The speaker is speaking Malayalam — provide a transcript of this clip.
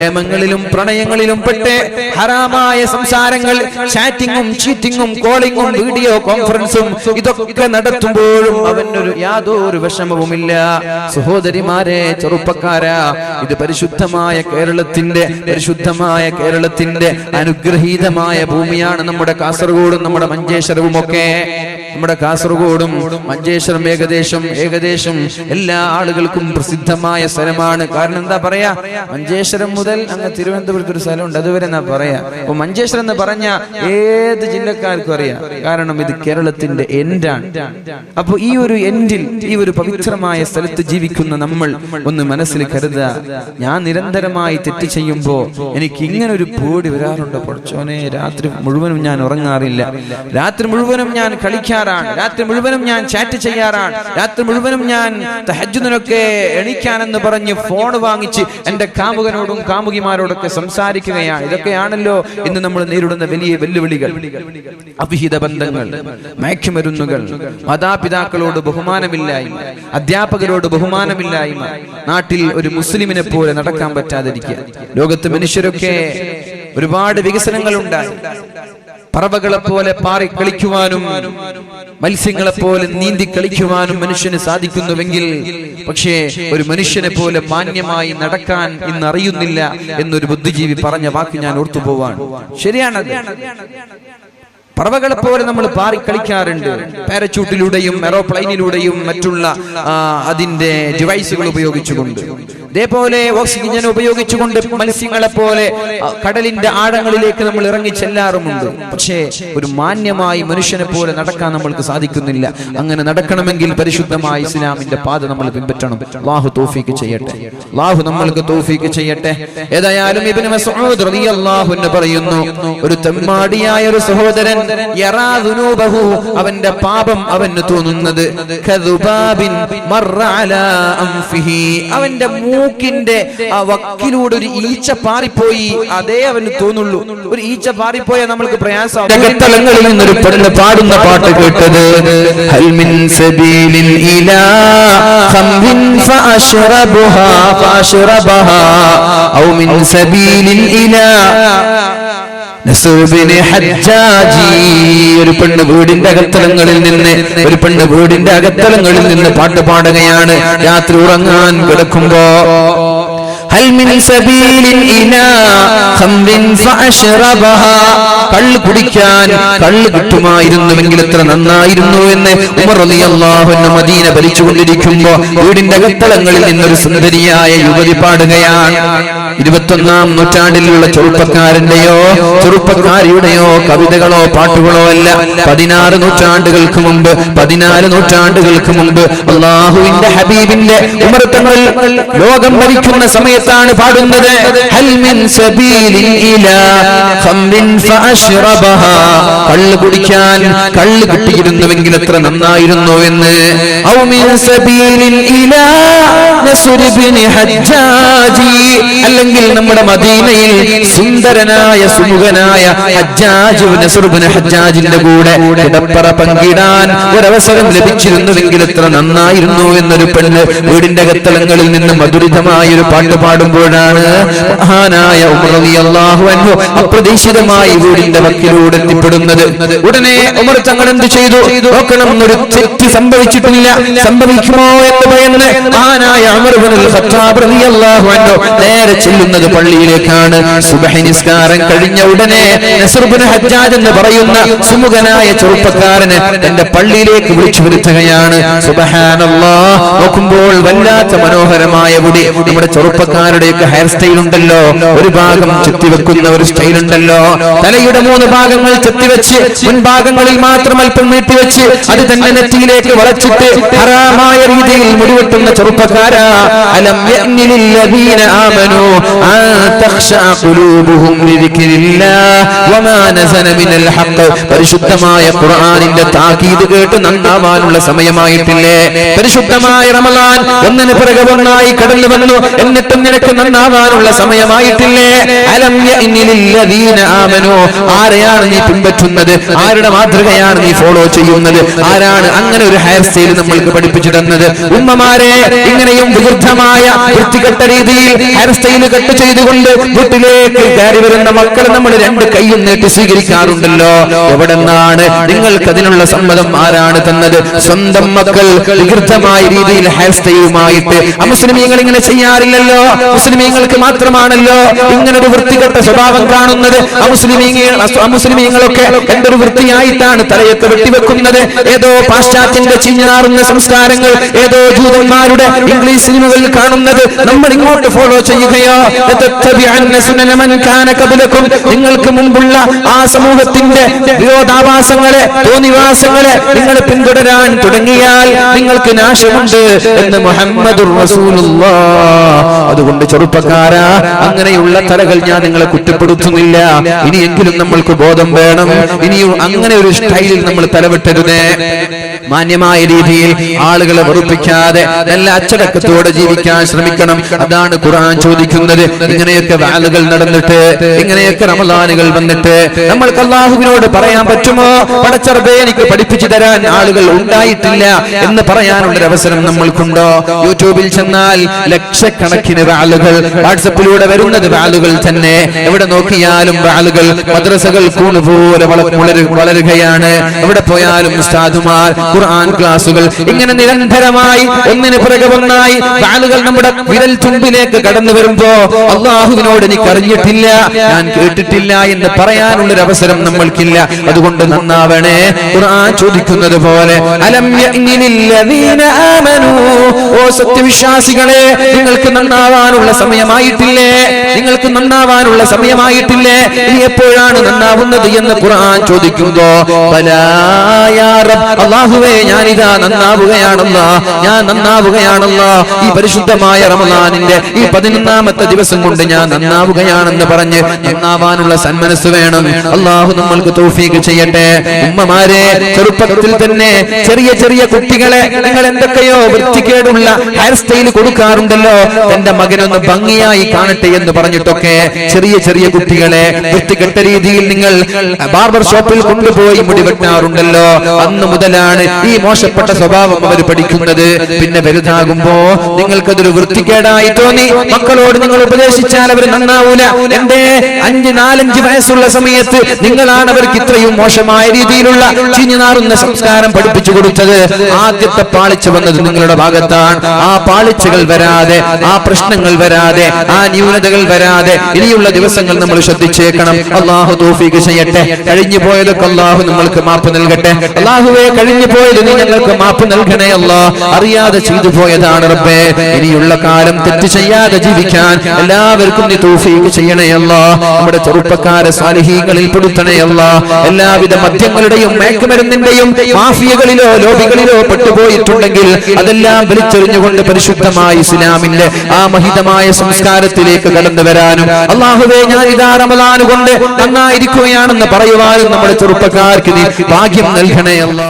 പ്രേമങ്ങളിലും പ്രണയങ്ങളിലും പെട്ട് ഹറാമായ സംസാരങ്ങൾ, ചാറ്റിങ്ങും ചീറ്റിങ്ങും കോളിങ്ങും വീഡിയോ കോൺഫറൻസും ഇതൊക്കെ നടത്തുമ്പോഴും അവനൊരു യാതൊരു വിഷമവുമില്ല. സഹോദരിമാരെ, ചെറുപ്പക്കാരാ, ഇത് പരിശുദ്ധമായ കേരളത്തിന്റെ അനുഗ്രഹീതമായ ഭൂമിയാണ് നമ്മുടെ കാസർഗോഡും നമ്മുടെ മഞ്ചേശ്വരവും ഒക്കെ. നമ്മുടെ കാസർഗോഡും മഞ്ചേശ്വരം ഏകദേശം എല്ലാ ആളുകൾക്കും പ്രസിദ്ധമായ സ്ഥലമാണ്. കാരണം എന്താ പറയാ, മഞ്ചേശ്വരം മുതൽ അങ്ങ് തിരുവനന്തപുരത്ത് ഒരു സ്ഥലമുണ്ട്, അതുവരെ എന്നാ പറയാ. അപ്പൊ മഞ്ചേശ്വരം എന്ന് പറഞ്ഞ ഏത് ജില്ലക്കാർക്കും അറിയാം, കാരണം ഇത് കേരളത്തിന്റെ എൻഡാണ്. അപ്പൊ ഈ ഒരു എൻഡിൽ, ഈ ഒരു പവിത്രമായ സ്ഥലത്ത് ജീവിക്കുന്ന നമ്മൾ ഒന്ന് മനസ്സിൽ കരുതുക, ഞാൻ നിരന്തരമായി തെറ്റ് ചെയ്യുമ്പോ എനിക്ക് ഇങ്ങനെ ഒരു പേടി വരാറുണ്ട്. പഠിച്ചോനെ, രാത്രി മുഴുവനും ഞാൻ ഉറങ്ങാറില്ല, രാത്രി മുഴുവനും ഞാൻ കളിക്കാറാണ്, രാത്രി മുഴുവനും ഞാൻ ചാറ്റ് ചെയ്യാറാണ്, രാത്രി മുഴുവനും ഞാൻ തഹജ്ജുദിനൊക്കെ എണീക്കാനെന്ന് പറഞ്ഞ് ഫോൺ വാങ്ങിച്ച് എന്റെ കാമുകനോടും കാമുകിമാരോടൊക്കെ സംസാരിക്കുകയാണ്. ഇതൊക്കെയാണല്ലോ ഇന്ന് നമ്മൾ നേരിടുന്ന വലിയ വെല്ലുവിളികൾ. അവിഹിത ബന്ധങ്ങൾ, മയക്കുമരുന്നുകൾ, മാതാപിതാക്കളോട് ബഹുമാനമില്ലായ്മ, അധ്യാപകരോട് ബഹുമാനമില്ലായ്മ, നാട്ടിൽ ഒരു മുസ്ലിമിനെ പോലെ നടക്കാൻ പറ്റാതിരിക്കുക. ലോകത്ത് മനുഷ്യരൊക്കെ ഒരുപാട് വികസനങ്ങൾ ഉണ്ടായി. പറവകളെ പോലെ പാറി കളിക്കുവാനും മത്സ്യങ്ങളെ പോലെ നീന്തി കളിക്കുവാനും മനുഷ്യന് സാധിക്കുന്നുവെങ്കിൽ, പക്ഷേ ഒരു മനുഷ്യനെ പോലെ മാന്യമായി നടക്കാൻ ഇന്ന് അറിയുന്നില്ല എന്നൊരു ബുദ്ധിജീവി പറഞ്ഞ വാക്ക് ഞാൻ ഓർത്തുപോവാണ്. ശരിയാണത്. പറവകളെ പോലെ നമ്മൾ പാറി കളിക്കാറുണ്ട്, പാരച്യൂട്ടിലൂടെയും എറോപ്ലെയിനിലൂടെയും മറ്റുള്ള അതിന്റെ ഡിവൈസുകൾ ഉപയോഗിച്ചുകൊണ്ട്. ഇതേപോലെ ഓക്സിജൻ ഉപയോഗിച്ചുകൊണ്ട് മത്സ്യങ്ങളെ പോലെ കടലിന്റെ ആഴങ്ങളിലേക്ക് നമ്മൾ ഇറങ്ങി ചെല്ലാറുമുണ്ട്. പക്ഷേ ഒരു മാന്യമായി മനുഷ്യനെ പോലെ നടക്കാൻ നമ്മൾക്ക് സാധിക്കുന്നില്ല. അങ്ങനെ നടക്കണമെങ്കിൽ പരിശുദ്ധമായ ഇസ്ലാമിന്റെ പാത നമ്മൾ പിൻപറ്റണം. അല്ലാഹു തൗഫീഖ് ചെയ്യട്ടെ, അല്ലാഹു നമ്മൾക്ക് തൗഫീഖ് ചെയ്യട്ടെ. ഏതായാലും ഇബ്നു മസ്ഊദ് റളിയല്ലാഹു അൻഹു പറയുന്നു, ഒരു തെമ്മാടിയായ ഒരു സഹോദരൻ യറാ ദുനൂബഹു, അവന്റെ പാപം അവന് തോന്നുന്നത് കദുബാബിൻ മർറ അലാ അൻഫിഹി, അവന്റെ മൂക്കിന്റെ ആ വക്കിലൂടെ ഒരു ഈച്ച പാറിപ്പോയി, അതേ അവന് തോന്നുള്ളൂ. ഒരു ഈച്ച പാറിപ്പോയാൽ നമ്മൾക്ക് പ്രയാസമാവും. തലങ്ങളിൽ നിന്നൊരു പെണ്ണ് പാടുന്ന പാട്ട് കേട്ടത്, ഹൽ മിൻ സബീലിൻ ഇലാ ഖംറിൻ ഫഅശ്റബുഹാ ഫഅശ്റബഹാ ഔ മിൻ സബീലിൻ ഇലാ നസ്റുബ്നി ഹജ്ജാജി. ഒരു പെണ്ണ് വീടിന്റെ അകത്തളങ്ങളിൽ നിന്ന് പാട്ട് പാടുകയാണ് രാത്രി ഉറങ്ങാൻ കിടക്കുമ്പോ. ഹൽ മിൻ സബീലിൻ ഇലാ ഖംറിൻ ഫഅശ്റബഹാ, കള്ള് കുടിക്കാൻ കള്ള് കിട്ടുമായിരുന്നുവെങ്കിൽ എത്ര നന്നായിരുന്നു എന്ന് ഉമർ റളിയല്ലാഹു അൻഹു മദീന ഭരിച്ചുകൊണ്ടിരിക്കുമ്പോ വീടിന്റെ അകത്തളങ്ങളിൽ നിന്നൊരു സുന്ദരിയായ യുവതി പാടുകയാണ്. 21-ാം നൂറ്റാണ്ടിലുള്ള ചെറുപ്പക്കാരിയുടെയോ കവിതകളോ പാട്ടുകളോ അല്ല. 14 നൂറ്റാണ്ടുകൾക്ക് മുമ്പ് അല്ലാഹുവിന്റെ ഹബീബിന്റെ ഉമർ തങ്ങൾ ലോകം ഭരിക്കുന്ന സമയത്താണ് പാടുന്നത്, ഹൽ മിൻ സബീലിൻ ഇലാ ഖംറിൻ ഫഅശ്റബഹാ, കള്ള് കുടിക്കാൻ കള്ള് കിട്ടിയിരുന്നുവെങ്കിൽ എത്ര നന്നായിരുന്നു എന്ന്. ഔ മിൻ സബീലിൻ ഇലാ നസ്റുബ്നി ഹജ്ജാജി, അല്ലെങ്കിൽ നമ്മുടെ മദീനയിൽ സുന്ദരനായ സുമുഖനായ ഹജ്ജാജ് നസ്റുബ്നി ഹജ്ജാജിന്റെ കൂടെ കിടപ്പറ പങ്കിടാൻ ഒരവസരം ലഭിച്ചിരുന്നുവെങ്കിൽ എത്ര നന്നായിരുന്നു എന്നൊരു പെണ്ണ് വീടിന്റെ അകത്തളങ്ങളിൽ നിന്ന് മധുരിതമായ ഒരു പാട്ട് പാടുമ്പോഴാണ് മഹാനായ ഉമർ റളിയല്ലാഹു അൻഹു അപ്രതീക്ഷിതമായി വീടിന്റെ വക്കിലൂടെ എത്തിപ്പെടുന്നത്. ഉടനെ ഉമർ തങ്ങൾ എന്ത് ചെയ്തു നോക്കണം, ഒരു തെറ്റ് സംഭവിക്കുമോ എന്ന് ഭയന്ന് മഹാനായ ഉമർ ഇബ്നുൽ ഖത്താബ് റളിയല്ലാഹു അൻഹു നേരെ ചെല്ലുന്നത് പള്ളിയിലേക്കാണ്. സുബ്ഹി നിസ്കാരം കഴിഞ്ഞ ഉടനെ നസ്റുബ്നി ഹജ്ജാജ് എന്ന് പറയുന്ന സുമുഖനായ ചെറുപ്പക്കാരന് തന്റെ പള്ളിയിലേക്ക് വിളിച്ചു വരുത്തുകയാണ്. സുബ്ഹാനല്ലാഹ്, നോക്കുമ്പോൾ വല്ലാത്ത മനോഹരമായ മുടി. നമ്മുടെ ചെറുപ്പക്കാരുടെയൊക്കെ ഹെയർ സ്റ്റൈൽ ഉണ്ടല്ലോ, ഒരു ഭാഗം ചെത്തിവെക്കുന്ന ഒരു സ്റ്റൈൽ ഉണ്ടല്ലോ, തലയുടെ 3 ഭാഗങ്ങൾ ചെത്തിവെച്ച് മുൻഭാഗങ്ങളിൽ മാത്രം അല്പം നീട്ടിവെച്ച് അത് തന്നെ നെറ്റിയിലേക്ക് വളച്ചിട്ട് ഹറാമായ രീതിയിൽ മുടിവെട്ടുന്ന ചെറുപ്പക്കാരാ, അലം യഅ്നിലിൽ ലദീന ആമനൂ അൻ തഖ്ശഅ ഖുലൂബുഹും ലിദിക്രില്ലാഹ് വമാ നസല മിനൽ ഹഖ്. പരിശുദ്ധമായ ഖുർആനിന്റെ താക്കീത് കേട്ട് നന്നാവാനുള്ള സമയമായിട്ടില്ലേ? പരിശുദ്ധമായ റമളാൻ ഒന്നിന് പിറകെ ഒന്നായി കടന്നു വന്നു, എന്നിട്ടും നിനക്ക് നന്നാവാനുള്ള സമയമായിട്ടില്ലേ? അലം യഅ്നിലിൽ ലദീന ആമനൂ, ആരെയാണ് നീ പിൻപറ്റുന്നത്? ആരുടെ മാതൃകയാണ് നീ ഫോളോ ചെയ്യുന്നത്? ആരാണ് അങ്ങനെ ഒരു ഹെയർ സ്റ്റൈൽ നമ്മൾക്ക് പഠിപ്പിച്ചു തന്നത്? ഉമ്മമാരെ, ഇങ്ങനെയും വിരുദ്ധമായ വൃത്തികെട്ട രീതിയിൽ ഹെയർ സ്റ്റൈൽ കട്ട് ചെയ്തുകൊണ്ട് വീട്ടിലേക്ക് കയറി വരുന്ന മക്കളെ നമ്മൾ രണ്ട് കൈയും നീട്ടി സ്വീകരിക്കാറുണ്ടല്ലോ. എവിടെ നിന്നാണ് നിങ്ങൾക്ക് അതിനുള്ള സമ്മതം ആരാണ് തന്നത്? സ്വന്തം മക്കൾ വികൃതമായ രീതിയിൽ ഹെയർ സ്റ്റൈലുമായിട്ട് അമുസ്ലിമീങ്ങൾ ഇങ്ങനെ ചെയ്യാറില്ലല്ലോ. മുസ്ലിമീങ്ങൾക്ക് മാത്രമാണല്ലോ ഇങ്ങനെ ഒരു വൃത്തികെട്ട സ്വഭാവം കാണുന്നത്. അമുസ്ലിമീങ്ങളൊക്കെ എന്തൊരു വൃത്തിയായിട്ടാണ് തലയൊക്കെ വെട്ടിവെക്കുന്നത്. ഏതോ പാശ്ചാത്യന്റെ ചിഞ്ഞാറുന്ന സംസ്കാരങ്ങൾ, ഏതോ ജൂതന്മാരുടെ ഇംഗ്ലീഷ് സിനിമകളിൽ കാണുന്നത് നമ്മൾ ഇങ്ങോട്ട് ഫോളോ ചെയ്യുകയോ? നിങ്ങൾക്ക് മുമ്പുള്ള ആ സമൂഹത്തിന്റെ വിരോധാഭാസങ്ങളെ, തോന്നിവാസങ്ങളെ നിങ്ങൾ പിന്തുടരാൻ തുടങ്ങിയാൽ നിങ്ങൾക്ക് നാശമുണ്ട് എന്ന് മുഹമ്മദുർ റസൂലുള്ളാഹ്. അതുകൊണ്ട് ചെറുപ്പക്കാരാ, അങ്ങനെയുള്ള തലകൾ ഞാൻ നിങ്ങളെ കുറ്റപ്പെടുത്തുന്നില്ല. ഇനിയെങ്കിലും നമ്മൾക്ക് ബോധം വേണം. ഇനിയും അങ്ങനെ ഒരു സ്റ്റൈലിൽ നമ്മൾ തലവെട്ടരുതേ. മാന്യമായ രീതിയിൽ ആളുകളെ വെറുപ്പിക്കാതെ നല്ല അച്ചടക്കത്തോടെ ജീവിക്കാൻ ശ്രമിക്കണം. അതാണ് ഖുർആൻ ചോദിക്കുന്നത്. ഇങ്ങനെയൊക്കെ വാലുകൾ നടന്നിട്ട്, ഇങ്ങനെയൊക്കെ റമളാനുകൾ വന്നിട്ട് നമ്മൾക്ക് അല്ലാഹുവിനോട് പറയാൻ പറ്റുമോ? പടച്ചറബേ, എനിക്ക് പഠിപ്പിച്ചു തരാൻ ആളുകൾ ഉണ്ടായിട്ടില്ല എന്ന് പറയാനുള്ളൊരു അവസരം നമ്മൾക്കുണ്ടോ? യൂട്യൂബിൽ ചെന്നാൽ ലക്ഷക്കണക്കിന് വാലുകൾ, വാട്സപ്പിലൂടെ വരുന്നത് വാലുകൾ തന്നെ. എവിടെ നോക്കിയാലും വാലുകൾ. മദ്രസകൾ കൂണുപോലെ വളരുകയാണ്. എവിടെ പോയാലും ഉസ്താദുമാർ, ഖുർആൻ ക്ലാസുകൾ, ഇങ്ങനെ നിരന്തരമായി ഒന്നിന് പിറകെ ഒന്നായി വാലുകൾ നമ്മുടെ വിരൽ തുമ്പിലേക്ക് കടന്നു വരുമ്പോ അല്ലാഹുവിനോട് എനിക്ക് അറിഞ്ഞിട്ടില്ല, ഞാൻ കേട്ടിട്ടില്ല എന്ന് പറയാനുള്ളൊരു അവസരം നമ്മൾക്കില്ല. അതുകൊണ്ട് നന്നാവണേ. ഖുർആൻ ചോദിക്കുന്നത് പോലെ, അലം യഅ്നിലില്ലദീന ആമനൂ, ഓ സത്യവിശ്വാസികളെ, നിങ്ങൾക്ക് നന്നാവാനുള്ള സമയമായിട്ടില്ലേ? നിങ്ങൾക്ക് നന്നാവാനുള്ള സമയമായിട്ടില്ലേ? ഇനി എപ്പോഴാണ് നന്നാവുന്നത് എന്ന് ഖുർആൻ ചോദിക്കുമ്പോ, ബലാ യാ റബ്ബ്, അല്ലാഹുവേ ഞാനിതാ നന്നാവുകയാണല്ലോ, ഞാൻ നന്നാവുകയാണല്ലോ. ഈ പരിശുദ്ധമായ റമളാനിന്റെ ഈ 11ാമത്തെ ദിവസം കൊണ്ട് ഞാൻ നന്നാവുകയാണെന്ന് പറഞ്ഞ് നന്നാവാനുള്ള സന്മനസ് വേണം. അല്ലാഹു നമ്മൾക്ക് തൗഫീഖ് ചെയ്യട്ടെ. ഉമ്മമാരെ, ചെറുപ്പത്തിൽ തന്നെ ചെറിയ ചെറിയ കുട്ടികളെ നിങ്ങൾ എന്തൊക്കെയോ വൃത്തികേടുള്ള ഹെയർ സ്റ്റൈൽ കൊടുക്കാറുണ്ടല്ലോ. തന്റെ മകനൊന്ന് ഭംഗിയായി കാണട്ടെ എന്ന് പറഞ്ഞിട്ടൊക്കെ ചെറിയ ചെറിയ കുട്ടികളെ വൃത്തികെട്ട രീതിയിൽ നിങ്ങൾ ബാർബർ ഷോപ്പിൽ കൊണ്ടുപോയി മുടിവെട്ടാറുണ്ടല്ലോ. അന്ന് മുതലാണ് ഈ മോശപ്പെട്ട സ്വഭാവം അവർ പഠിക്കുന്നത്. പിന്നെ വലുതാകുമ്പോ നിങ്ങൾക്കതൊരു വൃത്തികേടായി തോന്നി. മക്കളോട് നിങ്ങൾ ഉപദേശിച്ചാൽ അവർ നന്നാവൂല. എന്റെ 4-5 വയസ്സുള്ള സമയത്ത് നിങ്ങളാണ് അവർക്ക് ഇത്രയും മോശമായ രീതിയിലുള്ള ചീഞ്ഞുനാറുന്ന സംസ്കാരം പഠിപ്പിച്ചു കൊടുത്തത്. ആദ്യത്തെ പാളിച്ച വന്നത് നിങ്ങളുടെ ഭാഗത്താണ്. ആ പാളിച്ചകൾ വരാതെ, ആ പ്രശ്നങ്ങൾ വരാതെ, ആ ന്യൂനതകൾ വരാതെ ഇനിയുള്ള ദിവസങ്ങൾ നമ്മൾ ശ്രദ്ധിച്ചേക്കണം. അല്ലാഹു തൗഫീഖ് ചെയ്യട്ടെ. കഴിഞ്ഞു പോയതൊക്കെ അല്ലാഹു നമ്മൾക്ക് മാപ്പ് നൽകട്ടെ. അല്ലാഹുവേ, കഴിഞ്ഞു പോയത് നീ ഞങ്ങൾക്ക് മാപ്പ് നൽകണേ അല്ലാ. അറിയാതെ ചെയ്തു പോയതാണ് റബ്ബേ. ഇനിയുള്ള കാലം തെറ്റ് ചെയ്യാതെ ജീവിക്കാൻ എല്ലാവർക്കും നീ തൗഫീഖ് ചെയ്യണേ അല്ലാ. നമ്മുടെ ചെറുപ്പക്കാരെ സാലിഹീങ്ങളിൽ പെടുത്തണേ അല്ലാ. എല്ലാവിധ മദ്യങ്ങളുടെയും മയക്കുമരുന്നിന്റെയും മാഫിയകളിലോ ലോബികളിലോ പെട്ടുപോയിട്ടുണ്ടെങ്കിൽ അതെല്ലാം വലിച്ചെറിഞ്ഞുകൊണ്ട് പരിശുദ്ധമായ ഇസ്ലാമിന്റെ ആ മഹിതമായ സംസ്കാരത്തിലേക്ക് കടന്നു വരാനും അല്ലാഹുവേ, ഞാൻ ഇതാ റമളാൻ കൊണ്ട് നന്നായിരിക്കുകയാണെന്ന് പറയുവാനും നമ്മുടെ ചെറുപ്പക്കാർക്ക് നീ ഭാഗ്യം നൽകണേ അല്ലാ.